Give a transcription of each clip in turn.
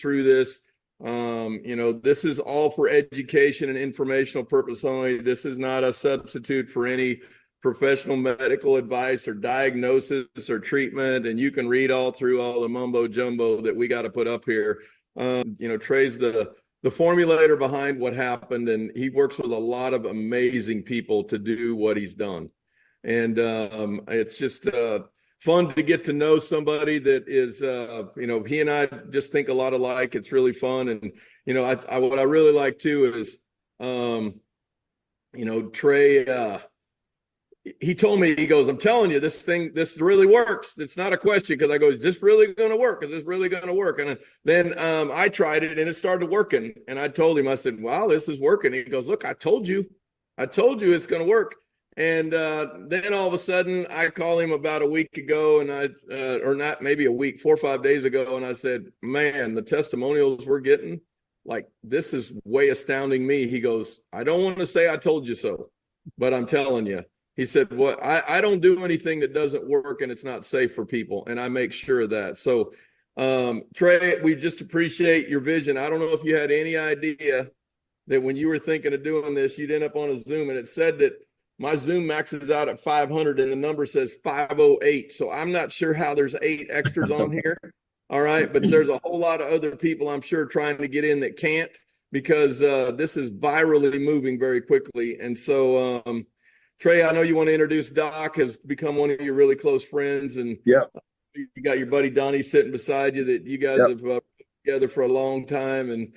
through this. This is all for education and informational purpose only. This is not a substitute for any professional medical advice or diagnosis or treatment. And you can read all through all the mumbo jumbo that we got to put up here. Trey's the formulator behind what happened, and he works with a lot of amazing people to do what he's done. And it's just fun to get to know somebody that is, he and I just think a lot alike. It's really fun. And, what I really like too is, Trey, he told me, he goes, I'm telling you, this really works. It's not a question, because I go, is this really going to work? Is this really going to work? And then I tried it and it started working. And I told him, I said, wow, this is working. He goes, look, I told you it's going to work. And then all of a sudden I called him about a week ago, and or not, maybe a week, 4 or 5 days ago. And I said, man, the testimonials we're getting, like, this is way astounding me. He goes, I don't want to say I told you so, but I'm telling you. He said, well, I don't do anything that doesn't work and it's not safe for people. And I make sure of that. So, Trey, we just appreciate your vision. I don't know if you had any idea that when you were thinking of doing this, you'd end up on a Zoom, and it said that my Zoom maxes out at 500 and the number says 508. So I'm not sure how there's 8 extras on here. All right. But there's a whole lot of other people, I'm sure, trying to get in that can't, because this is virally moving very quickly. And so, Trey, I know you want to introduce Doc, has become one of your really close friends, and you got your buddy Donnie sitting beside you that you guys have worked together for a long time, and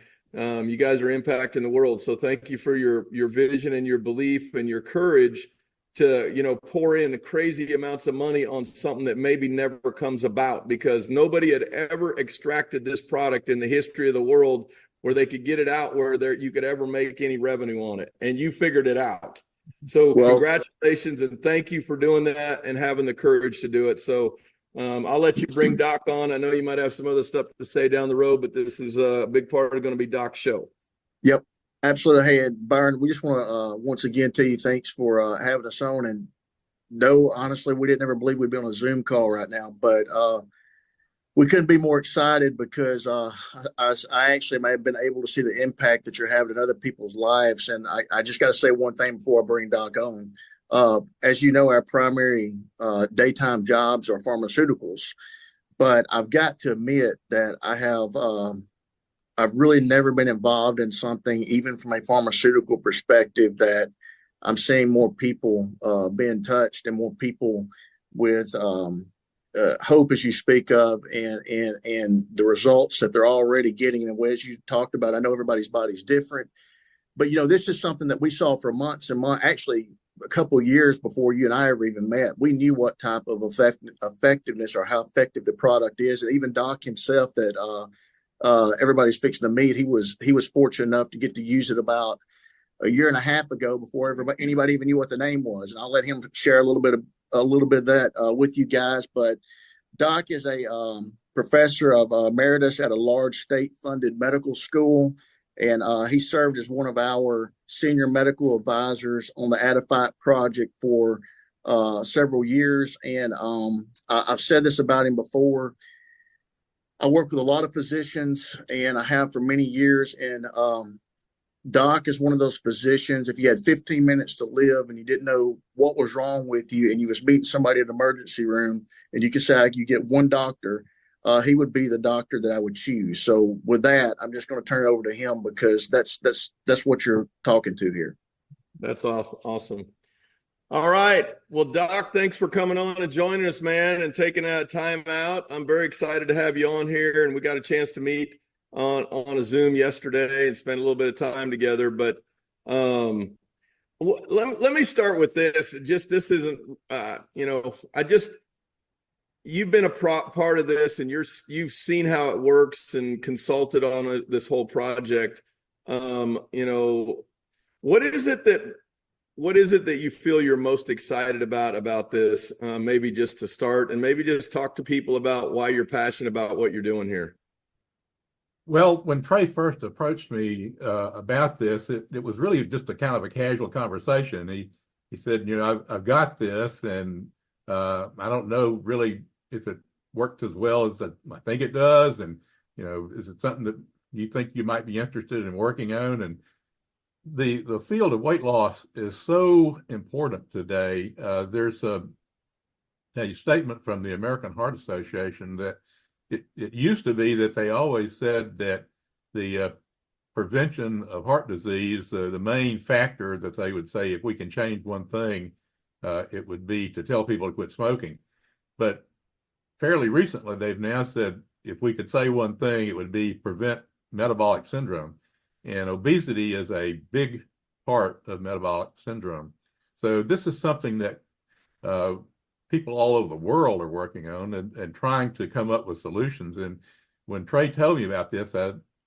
you guys are impacting the world. So thank you for your vision and your belief and your courage to, pour in crazy amounts of money on something that maybe never comes about, because nobody had ever extracted this product in the history of the world where they could get it out where you could ever make any revenue on it. And you figured it out. So congratulations, and thank you for doing that and having the courage to do it. So I'll let you bring Doc on. I know you might have some other stuff to say down the road, but this is a big part of going to be Doc's show. Yep, absolutely. Hey, Byron, we just want to once again tell you thanks for having us on. And no, honestly, we didn't ever believe we'd be on a Zoom call right now, but we couldn't be more excited, because I actually may have been able to see the impact that you're having in other people's lives. And I just got to say one thing before I bring Doc on. As you know, our primary daytime jobs are pharmaceuticals, but I've got to admit that I've really never been involved in something, even from a pharmaceutical perspective, that I'm seeing more people being touched, and more people with hope, as you speak of, and the results that they're already getting in ways you talked about. I know everybody's body's different, but this is something that we saw for months and months, actually a couple of years before you and I ever even met. We knew what type of effectiveness, or how effective the product is. And even Doc himself, that everybody's fixing to meet, he was fortunate enough to get to use it about a year and a half ago, before anybody even knew what the name was. And I'll let him share a little bit of that with you guys. But Doc is a professor of emeritus at a large state-funded medical school, and he served as one of our senior medical advisors on the Adafite project for several years. And I've said this about him before. I work with a lot of physicians, and I have for many years. And Doc is one of those physicians, if you had 15 minutes to live and you didn't know what was wrong with you, and you was meeting somebody in the emergency room, and you could say, you get one doctor, he would be the doctor that I would choose. So with that, I'm just going to turn it over to him, because that's what you're talking to here. That's awesome. All right. Well, Doc, thanks for coming on and joining us, man, and taking time out. I'm very excited to have you on here, and we got a chance to meet on a Zoom yesterday and spend a little bit of time together. But let me start with this. This isn't, you've been a part of this, and you've seen how it works and consulted on this whole project. What is it that you feel you're most excited about this? Maybe just to start, and maybe just talk to people about why you're passionate about what you're doing here. Well, when Trey first approached me about this, it was really just a kind of a casual conversation. He said, I've got this, and I don't know really if it worked as well as I think it does, and Is it something that you think you might be interested in working on? And the field of weight loss is so important today. There's a statement from the American Heart Association that it used to be that they always said that the prevention of heart disease, the main factor that they would say, if we can change one thing, it would be to tell people to quit smoking. But fairly recently, they've now said, if we could say one thing, it would be prevent metabolic syndrome. And obesity is a big part of metabolic syndrome. So this is something that people all over the world are working on and trying to come up with solutions. And when Trey told me about this,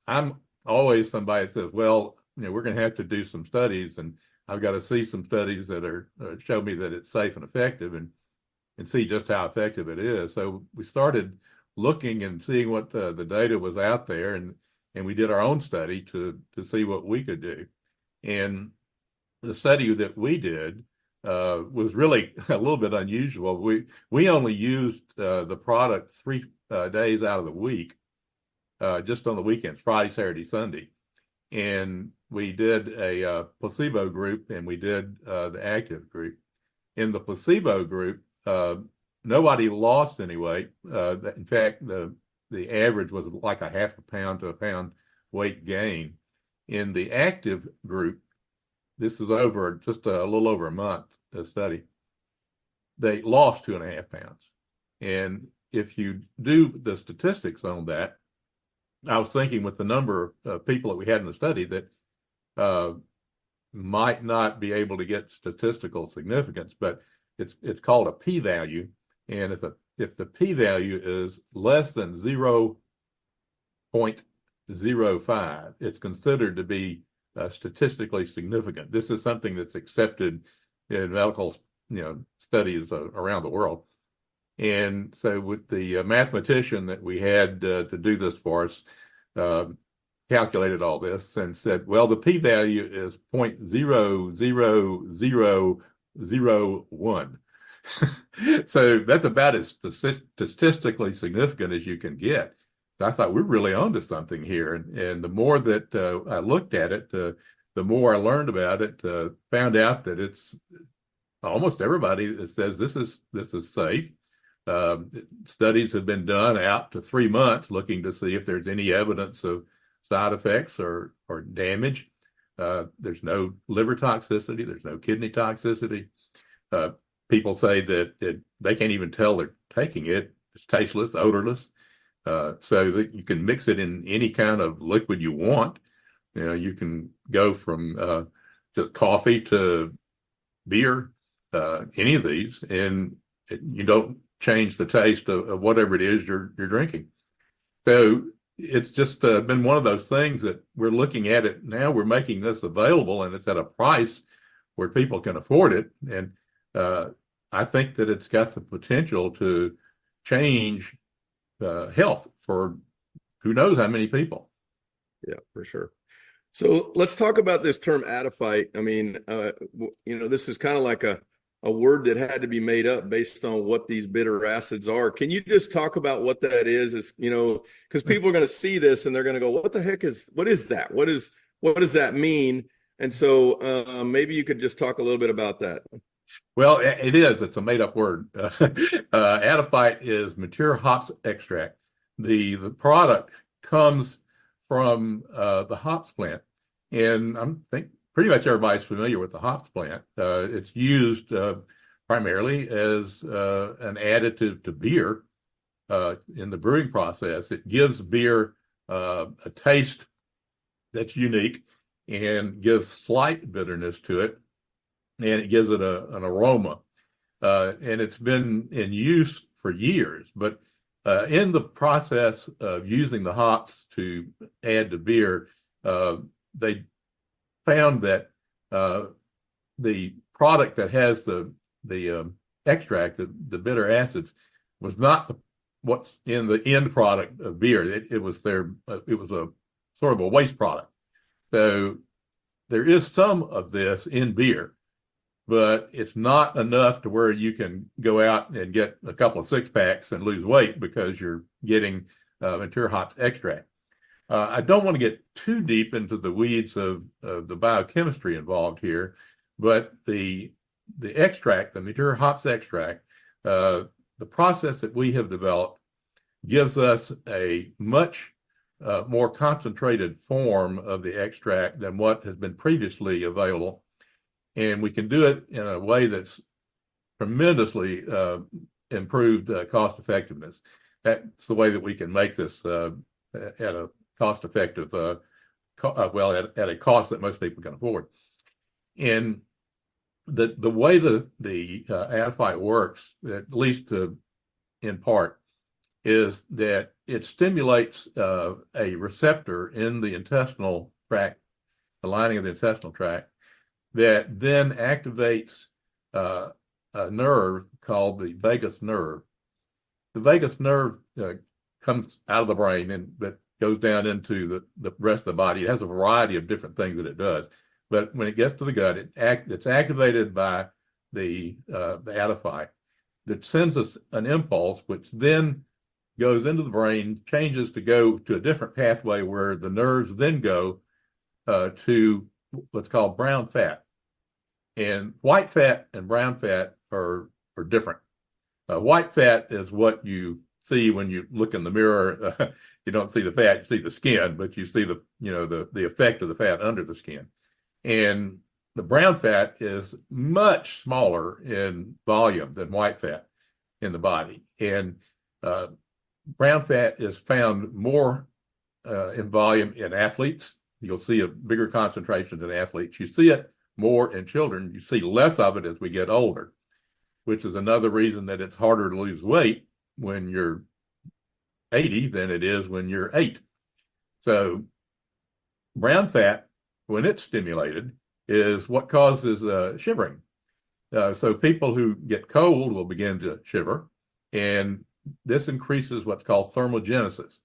I'm always somebody that says, well, we're going to have to do some studies, and I've got to see some studies that are show me that it's safe and effective, and see just how effective it is. So we started looking and seeing what the data was out there, and we did our own study to see what we could do. And the study that we did was really a little bit unusual. We only used the product 3 days out of the week, just on the weekends, Friday, Saturday, Sunday. And we did a placebo group, and we did the active group. In the placebo group, nobody lost any weight. In fact, the average was like a half a pound to a pound weight gain. In the active group, this is over just a little over a month, a study, they lost 2.5 pounds. And if you do the statistics on that, I was thinking with the number of people that we had in the study that might not be able to get statistical significance, but it's called a p-value. And if the p-value is less than 0.05, it's considered to be statistically significant. This is something that's accepted in medical, studies around the world. And so with the mathematician that we had to do this for us, calculated all this and said, well, the p-value is 0.00001. So that's about as statistically significant as you can get. I thought we're really onto something here. And the more that I looked at it, the more I learned about it, found out that it's almost everybody that says this is safe. Studies have been done out to 3 months looking to see if there's any evidence of side effects or damage. There's no liver toxicity. There's no kidney toxicity. People say that they can't even tell they're taking it. It's tasteless, odorless. So that you can mix it in any kind of liquid you want. You can go from to coffee to beer, any of these, and you don't change the taste of whatever it is you're drinking. So it's just been one of those things that we're looking at it now. We're making this available, and it's at a price where people can afford it. And I think that it's got the potential to change health for who knows how many people. Yeah, for sure. So let's talk about this term adiphyte. I mean, this is kind of like a word that had to be made up based on what these bitter acids are. Can you just talk about what that is? Because people are going to see this and they're going to go, what is that? What does that mean? And so maybe you could just talk a little bit about that. Well, it's a made up word. Adiphyte is mature hops extract. The product comes from the hops plant. And I think pretty much everybody's familiar with the hops plant. It's used primarily as an additive to beer in the brewing process. It gives beer a taste that's unique and gives slight bitterness to it, and it gives it an aroma. And it's been in use for years, but in the process of using the hops to add to beer, they found that the product that has the extract, the bitter acids, was not what's in the end product of beer. It was a sort of a waste product. So there is some of this in beer, but it's not enough to where you can go out and get a couple of 6-packs and lose weight because you're getting mature hops extract. I don't want to get too deep into the weeds of the biochemistry involved here, but the extract, the mature hops extract, the process that we have developed gives us a much more concentrated form of the extract than what has been previously available. And we can do it in a way that's tremendously improved cost effectiveness. That's the way that we can make this at a cost effective, at a cost that most people can afford. And the way the adiphyte works, at least in part, is that it stimulates a receptor in the intestinal tract, the lining of the intestinal tract, that then activates a nerve called the vagus nerve. The vagus nerve comes out of the brain and that goes down into the rest of the body. It has a variety of different things that it does. But when it gets to the gut, it's activated by the adiphyte that sends us an impulse, which then goes into the brain, changes to go to a different pathway where the nerves then go to what's called brown fat. And white fat and brown fat are different. White fat is what you see when you look in the mirror. You don't see the fat, you see the skin, but you see the effect of the fat under the skin. And the brown fat is much smaller in volume than white fat in the body. And brown fat is found more in volume in athletes. You'll see a bigger concentration in athletes. You see it more in children. You see less of it as we get older, which is another reason that it's harder to lose weight when you're 80 than it is when you're 8. So brown fat, when it's stimulated, is what causes shivering. So people who get cold will begin to shiver, and this increases what's called thermogenesis.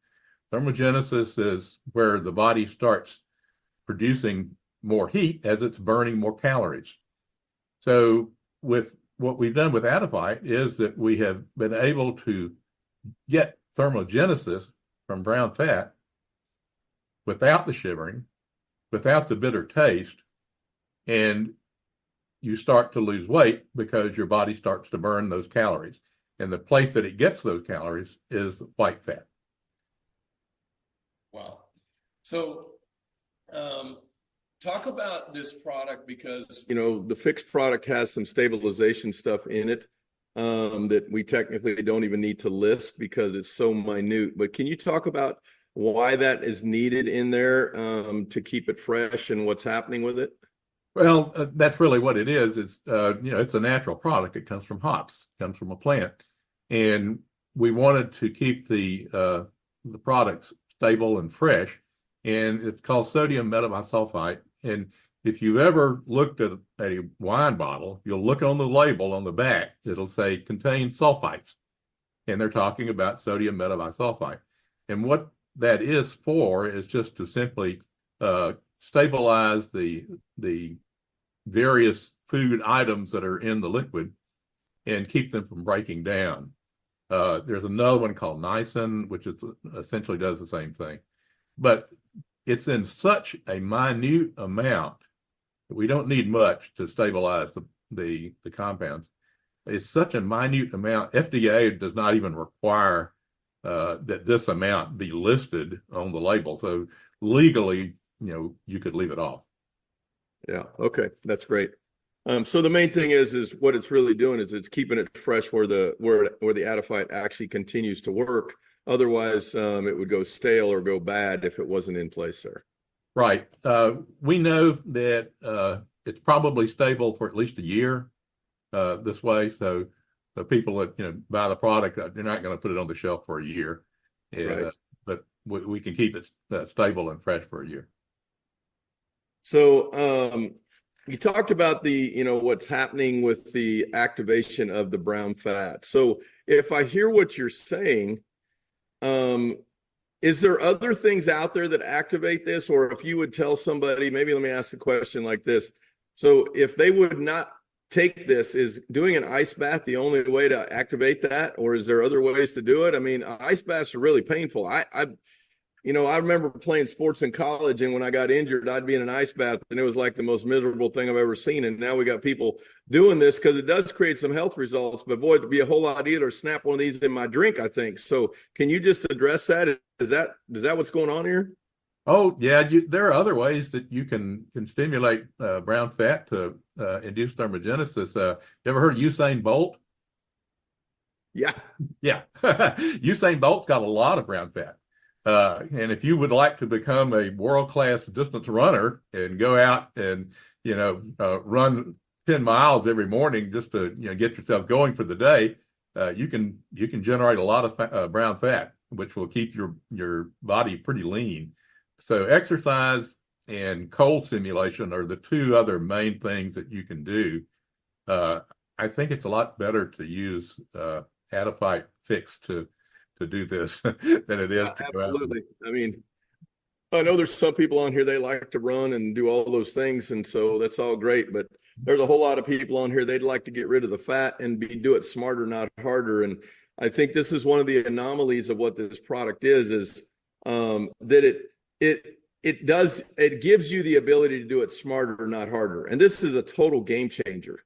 Thermogenesis is where the body starts producing more heat as it's burning more calories. So with what we've done with adiphyte is that we have been able to get thermogenesis from brown fat without the shivering, without the bitter taste, and you start to lose weight because your body starts to burn those calories. And the place that it gets those calories is white fat. Wow. So talk about this product, because the fixed product has some stabilization stuff in it that we technically don't even need to list because it's so minute. But can you talk about why that is needed in there to keep it fresh and what's happening with it? Well, that's really what it is. It's it's a natural product. It comes from hops, it comes from a plant, and we wanted to keep the products stable and fresh. And it's called sodium metabisulfite. And if you ever looked at a wine bottle, you'll look on the label on the back. It'll say contains sulfites, and they're talking about sodium metabisulfite. And what that is for is just to simply stabilize the various food items that are in the liquid and keep them from breaking down. There's another one called niacin, which essentially does the same thing. But it's in such a minute amount that we don't need much to stabilize the compounds. It's such a minute amount. FDA does not even require that this amount be listed on the label. So legally, you could leave it off. Yeah. Okay. That's great. So the main thing is what it's really doing is it's keeping it fresh where the adiphyte actually continues to work. Otherwise, it would go stale or go bad if it wasn't in place there. Right. We know that it's probably stable for at least a year this way. So the people that buy the product, they're not going to put it on the shelf for a year. Right. But we can keep it stable and fresh for a year. So you talked about what's happening with the activation of the brown fat. So if I hear what you're saying, is there other things out there that activate this? Or if you would tell somebody, maybe let me ask the question like this. So if they would not take this, is doing an ice bath the only way to activate that, or is there other ways to do it? I mean, ice baths are really painful. I remember playing sports in college, and when I got injured, I'd be in an ice bath, and it was like the most miserable thing I've ever seen. And now we got people doing this because it does create some health results. But boy, it'd be a whole lot easier to snap one of these in my drink, I think. So can you just address that? Is that what's going on here? Oh, yeah. There are other ways that you can stimulate brown fat to induce thermogenesis. You ever heard of Usain Bolt? Yeah. Yeah. Usain Bolt's got a lot of brown fat. And if you would like to become a world-class distance runner and go out and, run 10 miles every morning just to, get yourself going for the day, you can generate a lot of brown fat, which will keep your body pretty lean. So exercise and cold stimulation are the two other main things that you can do. I think it's a lot better to use Adafite Fix to do this than it is to go out. Absolutely. I mean, I know there's some people on here, they like to run and do all those things, and so that's all great, but there's a whole lot of people on here, they'd like to get rid of the fat and do it smarter, not harder. And I think this is one of the anomalies of what this product is that it gives you the ability to do it smarter, not harder. And this is a total game changer.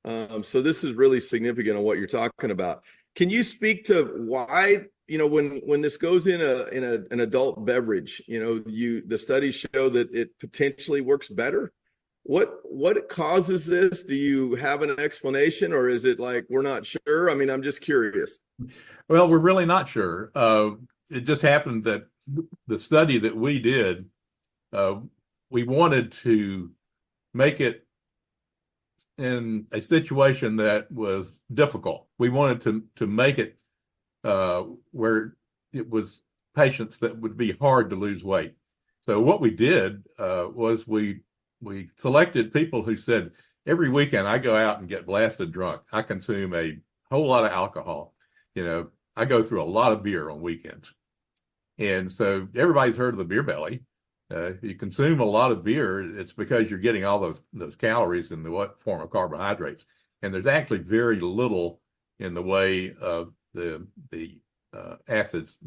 So this is really significant on what you're talking about. Can you speak to why, when this goes in an adult beverage, the studies show that it potentially works better? What causes this? Do you have an explanation, or is it like we're not sure? I mean, I'm just curious. Well, we're really not sure. It just happened that the study that we did, we wanted to make it in a situation that was difficult. We wanted to make it where it was patients that would be hard to lose weight. So what we did was we selected people who said, every weekend I go out and get blasted drunk. I consume a whole lot of alcohol. I go through a lot of beer on weekends. And so everybody's heard of the beer belly. If you consume a lot of beer, it's because you're getting all those calories in the form of carbohydrates. And there's actually very little in the way of the acids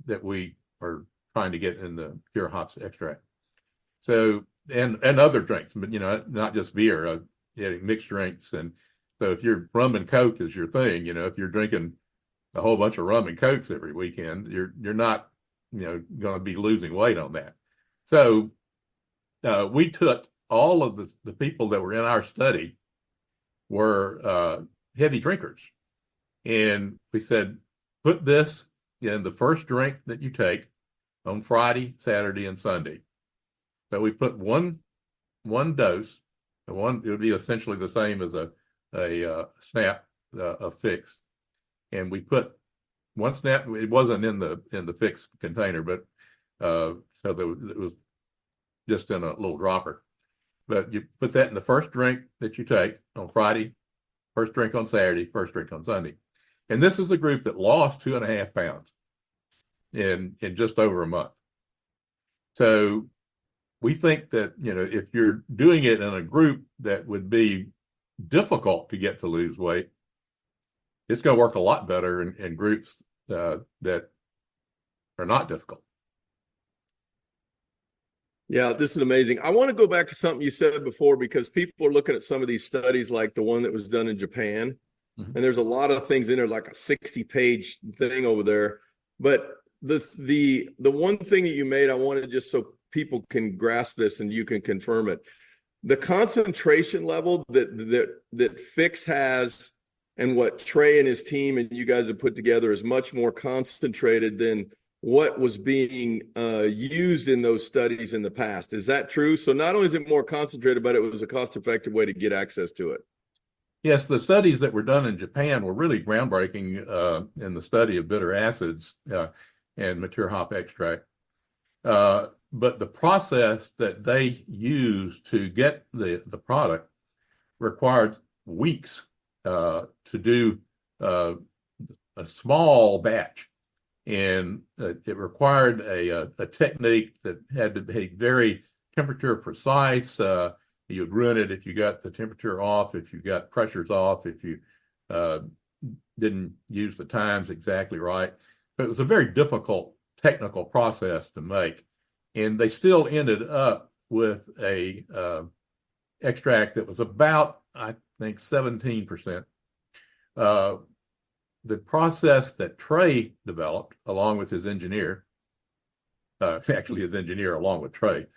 that we are trying to get in the pure hops extract. So and other drinks, but not just beer, mixed drinks. And so if you're rum and Coke is your thing, if you're drinking a whole bunch of rum and Cokes every weekend, you're not going to be losing weight on that. So we took all of the people that were in our study were heavy drinkers. And we said, put this in the first drink that you take on Friday, Saturday, and Sunday. So we put one dose, it would be essentially the same as a snap of Fix. And we put one snap, it wasn't in the Fix container, but so it was just in a little dropper. But you put that in the first drink that you take on Friday, first drink on Saturday, first drink on Sunday. And this is a group that lost 2.5 pounds in just over a month. So we think that, if you're doing it in a group that would be difficult to get to lose weight, it's going to work a lot better in groups that are not difficult. Yeah, this is amazing. I want to go back to something you said before, because people are looking at some of these studies like the one that was done in Japan. Mm-hmm. And there's a lot of things in there, like a 60-page thing over there. But the one thing that you made, I wanted just so people can grasp this and you can confirm it. The concentration level that Fix has and what Trey and his team and you guys have put together is much more concentrated than what was being used in those studies in the past. Is that true? So not only is it more concentrated, but it was a cost-effective way to get access to it. Yes, the studies that were done in Japan were really groundbreaking in the study of bitter acids and mature hop extract. But the process that they used to get the product required weeks to do a small batch. And it required a technique that had to be very temperature precise. You'd run it if you got the temperature off, if you got pressures off, if you didn't use the times exactly right. But it was a very difficult technical process to make. And they still ended up with a extract that was about, I think, 17%. The process that Trey developed, along with his engineer, actually his engineer along with Trey,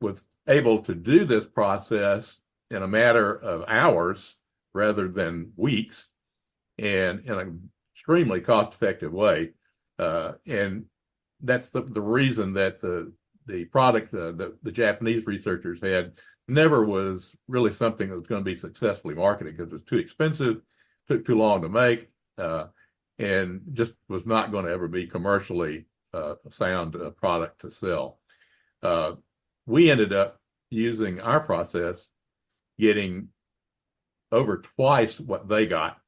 was able to do this process in a matter of hours rather than weeks, and in an extremely cost-effective way. And that's the reason that the product the Japanese researchers had never was really something that was going to be successfully marketed, because it was too expensive, took too long to make, and just was not going to ever be commercially a sound product to sell. We ended up using our process, getting over twice what they got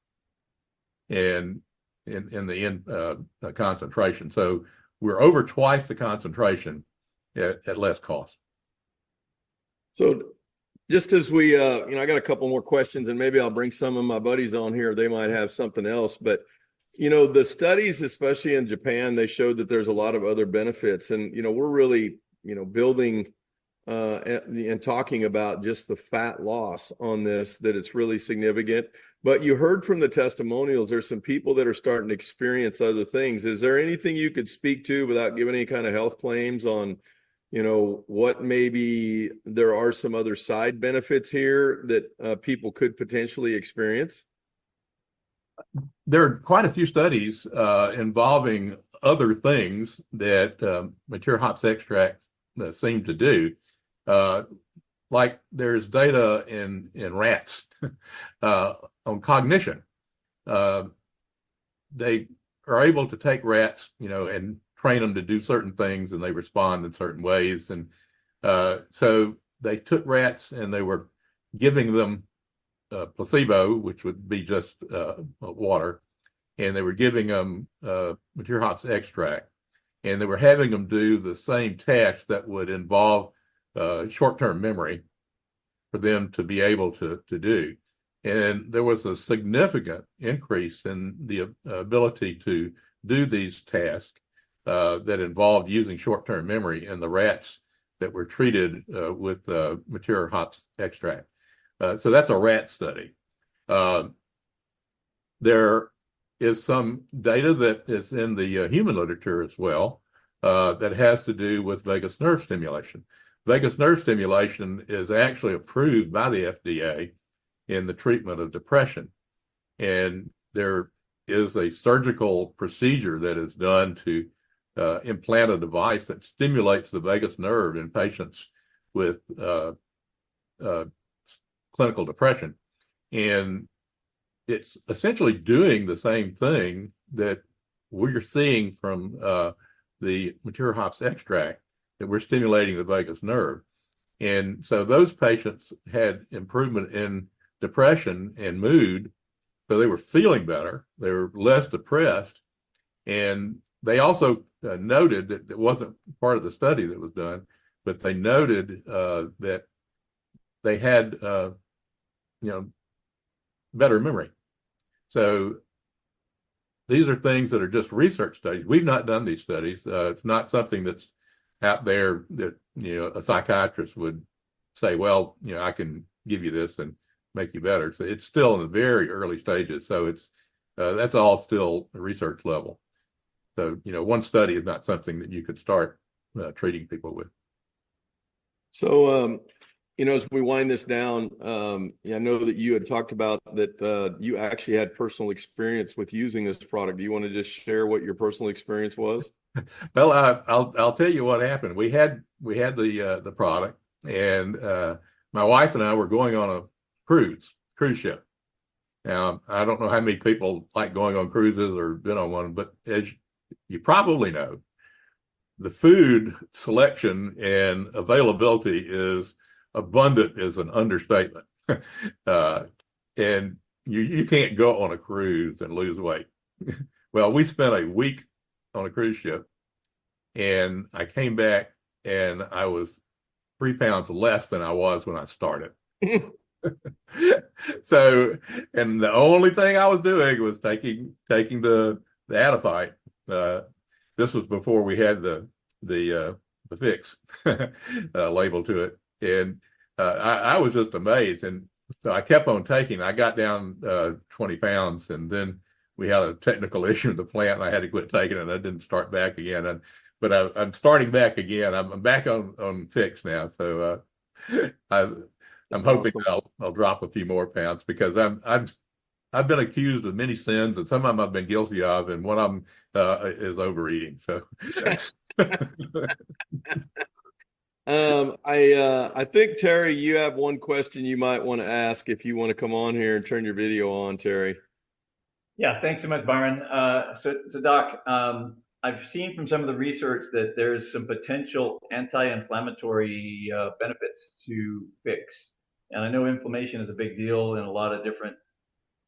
in the end concentration. So we're over twice the concentration at less cost. So just as we, I got a couple more questions, and maybe I'll bring some of my buddies on here. They might have something else, but the studies, especially in Japan, they showed that there's a lot of other benefits, and we're really, building and talking about just the fat loss on this, that it's really significant. But you heard from the testimonials, there's some people that are starting to experience other things. Is there anything you could speak to without giving any kind of health claims on, what maybe there are some other side benefits here that people could potentially experience? There are quite a few studies involving other things that mature hops extract seem to do. Like there's data in rats on cognition. They are able to take rats, and train them to do certain things, and they respond in certain ways. And so they took rats and they were giving them placebo, which would be just water, and they were giving them mature hops extract, and they were having them do the same test that would involve short-term memory for them to be able to do. And there was a significant increase in the ability to do these tasks that involved using short-term memory in the rats that were treated with mature hops extract. So that's a rat study. There is some data that is in the human literature as well that has to do with vagus nerve stimulation. Vagus nerve stimulation is actually approved by the FDA in the treatment of depression. And there is a surgical procedure that is done to implant a device that stimulates the vagus nerve in patients with clinical depression. And it's essentially doing the same thing that we're seeing from the mature hops extract, that we're stimulating the vagus nerve. And so those patients had improvement in depression and mood. So they were feeling better. They were less depressed. And they also noted that it wasn't part of the study that was done, but they noted that they had, better memory. So these are things that are just research studies. We've not done these studies. It's not something that's out there that, a psychiatrist would say, well, I can give you this and make you better. So it's still in the very early stages. So it's that's all still research level. So, one study is not something that you could start treating people with. So, as we wind this down, I know that you had talked about that you actually had personal experience with using this product. Do you want to just share what your personal experience was? Well, I'll tell you what happened. We had the product, and my wife and I were going on a cruise ship. Now, I don't know how many people like going on cruises or been on one, but as you probably know, the food selection and availability is abundant is an understatement. And you can't go on a cruise and lose weight. Well, we spent a week on a cruise ship, and I came back and I was 3 pounds less than I was when I started. So, and the only thing I was doing was taking the Adafite. This was before we had the fix label to it, and I was just amazed. And so I kept on taking. I got down 20 pounds, and then we had a technical issue in the plant, and I had to quit taking it. And I didn't start back again. But I'm starting back again. I'm back on fix now. So I'm hoping awesome. I'll drop a few more pounds, because I've been accused of many sins, and some of them I've been guilty of, and one of them is overeating. So, I think, Terry, you have one question you might want to ask if you want to come on here and turn your video on, Terry. Yeah, thanks so much, Byron. So Doc, I've seen from some of the research that there's some potential anti-inflammatory benefits to fix. And I know inflammation is a big deal in a lot of different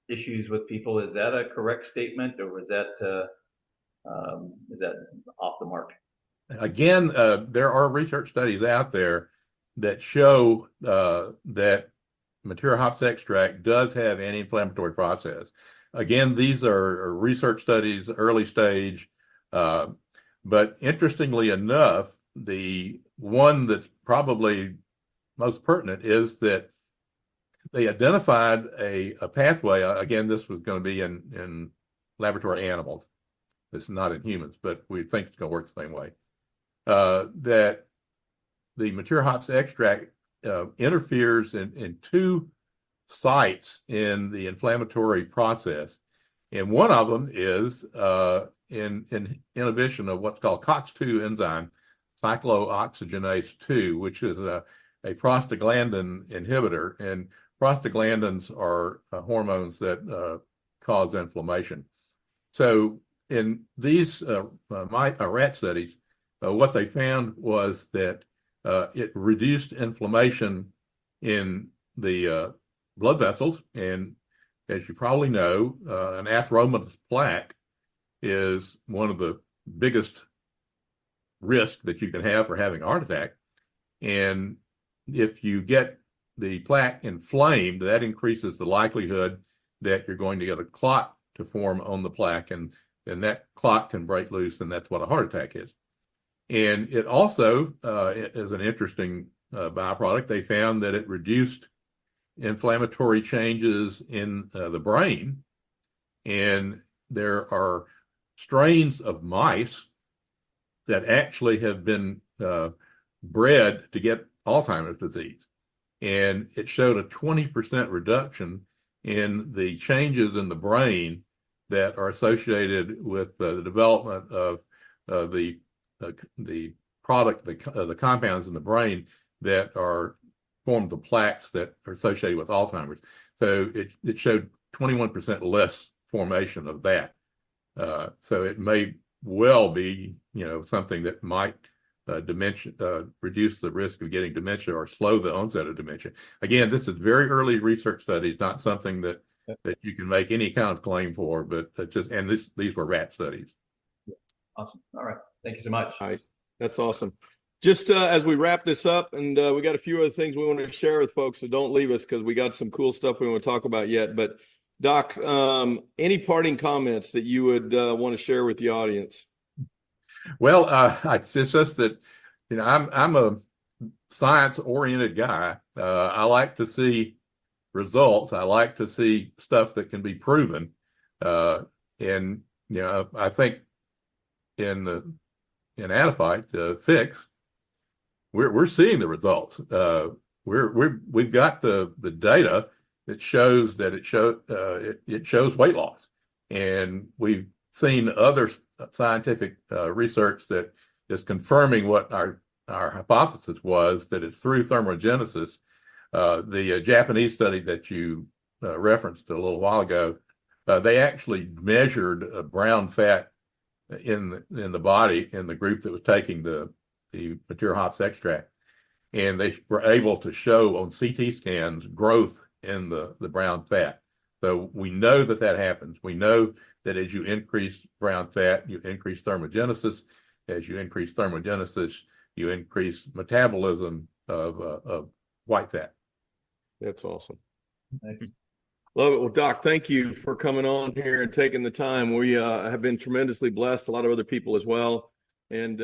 issues with people. Is that a correct statement, or is that off the mark? Again, there are research studies out there that show that material hops extract does have anti-inflammatory process. Again, these are research studies, early stage, but interestingly enough, the one that's probably most pertinent is that they identified a pathway. Again, this was going to be in laboratory animals. It's not in humans, but we think it's going to work the same way. That the material hops extract interferes in two sites in the inflammatory process. And one of them is in inhibition of what's called COX-2 enzyme, cyclooxygenase 2, which is a prostaglandin inhibitor. And prostaglandins are hormones that cause inflammation. So in these rat studies, what they found was that it reduced inflammation in the blood vessels. And as you probably know, an atheromatous plaque is one of the biggest risks that you can have for having a heart attack. And if you get the plaque inflamed, that increases the likelihood that you're going to get a clot to form on the plaque, and that clot can break loose, and that's what a heart attack is. And it also is an interesting byproduct. They found that it reduced inflammatory changes in the brain, and there are strains of mice that actually have been bred to get Alzheimer's disease, and it showed a 20% reduction in the changes in the brain that are associated with the development of the product, the compounds in the brain that form the plaques that are associated with Alzheimer's. So it showed 21% less formation of that. So it may well be, something that might reduce the risk of getting dementia or slow the onset of dementia. Again, this is very early research studies, not something that you can make any kind of claim for, but these were rat studies. Awesome. All right. Thank you so much. Nice. That's awesome. Just as we wrap this up, and we got a few other things we want to share with folks, so don't leave us, because we got some cool stuff we want to talk about yet. But Doc, any parting comments that you would want to share with the audience? Well, it's just that, I'm a science-oriented guy. I like to see results. I like to see stuff that can be proven. And, I think in Adafite fix, we're seeing the results. We've got the data that shows that it shows weight loss, and we've seen other scientific research that is confirming what our hypothesis was, that it's through thermogenesis. The Japanese study that you referenced a little while ago, they actually measured brown fat in the body in the group that was taking the material hops extract, and they were able to show on CT scans growth in the brown fat. So we know that happens. We know that as you increase brown fat, you increase thermogenesis. As you increase thermogenesis, you increase metabolism, of white fat. That's awesome. Nice. Love it. Well, Doc, thank you for coming on here and taking the time. We have been tremendously blessed, a lot of other people as well. And,